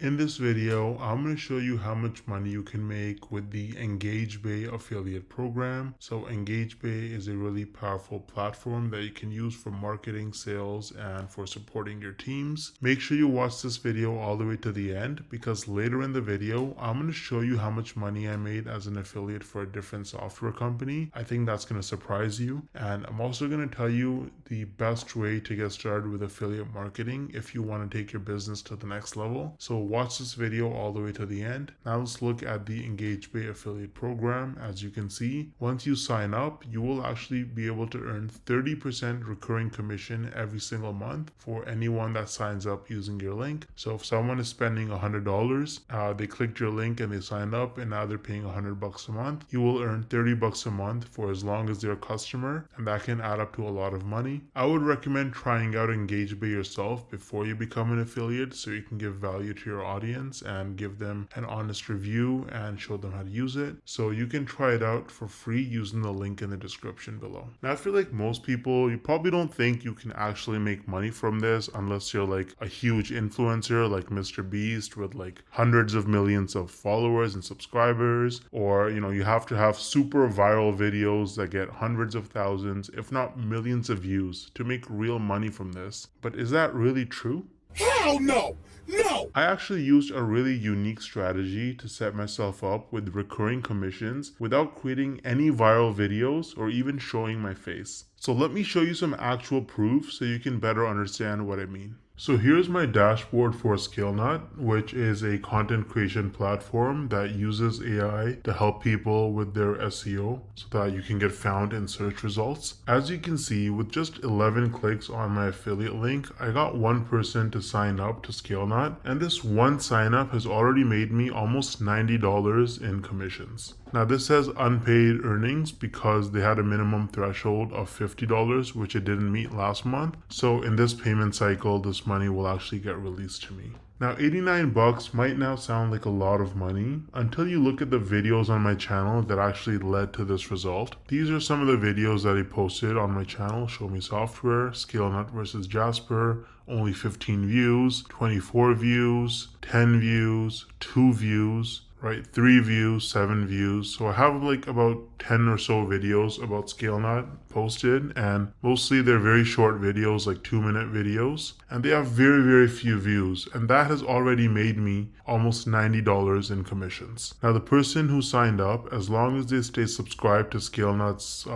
In this video, I'm going to show you how much money you can make with the EngageBay affiliate program. So EngageBay is a really powerful platform that you can use for marketing, sales, and for supporting your teams. Make sure you watch this video all the way to the end because later in the video, I'm going to show you how much money I made as an affiliate for a different software company. I think that's going to surprise you. And I'm also going to tell you the best way to get started with affiliate marketing if you want to take your business to the next level. So watch this video all the way to the end. Now let's look at the EngageBay affiliate program. As you can see, once you sign up, you will actually be able to earn 30% recurring commission every single month for anyone that signs up using your link. So if someone is spending $100, they clicked your link and they signed up and now they're paying $100 a month, you will earn $30 a month for as long as they're a customer, and that can add up to a lot of money. I would recommend trying out EngageBay yourself before you become an affiliate so you can give value to your audience and give them an honest review and show them how to use it. So you can try it out for free using the link in the description below. Now I feel like most people, you probably don't think you can actually make money from this unless you're like a huge influencer like Mr. Beast with like hundreds of millions of followers and subscribers, or you have to have super viral videos that get hundreds of thousands if not millions of views to make real money from this. But is that really true? Hell no! No! I actually used a really unique strategy to set myself up with recurring commissions without creating any viral videos or even showing my face. So let me show you some actual proof so you can better understand what I mean. So here's my dashboard for ScaleNut, which is a content creation platform that uses AI to help people with their SEO so that you can get found in search results. As you can see, with just 11 clicks on my affiliate link, I got one person to sign up to ScaleNut, and this one sign up has already made me almost $90 in commissions. Now this says unpaid earnings because they had a minimum threshold of $50, which it didn't meet last month. So in this payment cycle, this money will actually get released to me. Now 89 bucks might now sound like a lot of money until you look at the videos on my channel that actually led to this result. These are some of the videos that I posted on my channel: Show Me Software, ScaleNut versus Jasper, only 15 views, 24 views, 10 views, 2 views, right? 3 views, 7 views. So I have like about 10 or so videos about ScaleNut posted, and mostly they're very short videos, like 2-minute videos, and they have very few views, and that has already made me almost $90 in commissions. Now the person who signed up, as long as they stay subscribed to ScaleNut's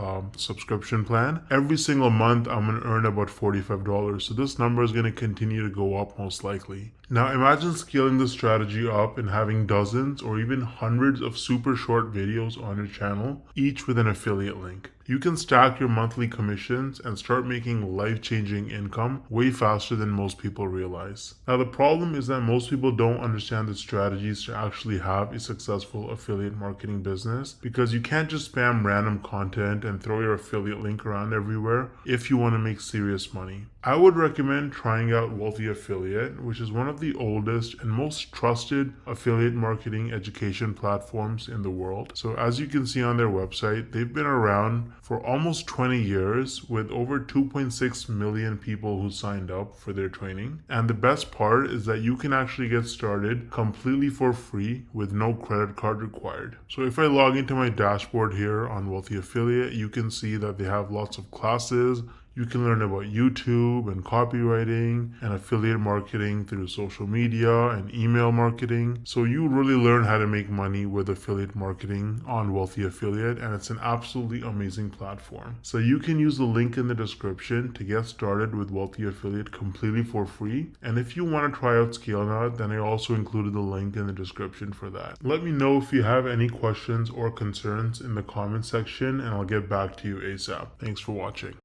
subscription plan, every single month I'm going to earn about $45. So this number is going to continue to go up most likely. Now imagine scaling this strategy up and having dozens or even hundreds of super short videos on your channel, each with an affiliate link. You can stack your monthly commissions and start making life-changing income way faster than most people realize. Now the problem is that most people don't understand the strategies to actually have a successful affiliate marketing business, because you can't just spam random content and throw your affiliate link around everywhere if you want to make serious money. I would recommend trying out Wealthy Affiliate, which is one of the oldest and most trusted affiliate marketing education platforms in the world. So as you can see on their website, they've been around for almost 20 years with over 2.6 million people who signed up for their training. And the best part is that you can actually get started completely for free with no credit card required. So if I log into my dashboard here on Wealthy Affiliate, you can see that they have lots of classes. You can learn about YouTube and copywriting and affiliate marketing through social media and email marketing. So you really learn how to make money with affiliate marketing on Wealthy Affiliate, and it's an absolutely amazing platform. So you can use the link in the description to get started with Wealthy Affiliate completely for free. And if you want to try out ScaleNut, then I also included the link in the description for that. Let me know if you have any questions or concerns in the comment section, and I'll get back to you ASAP. Thanks for watching.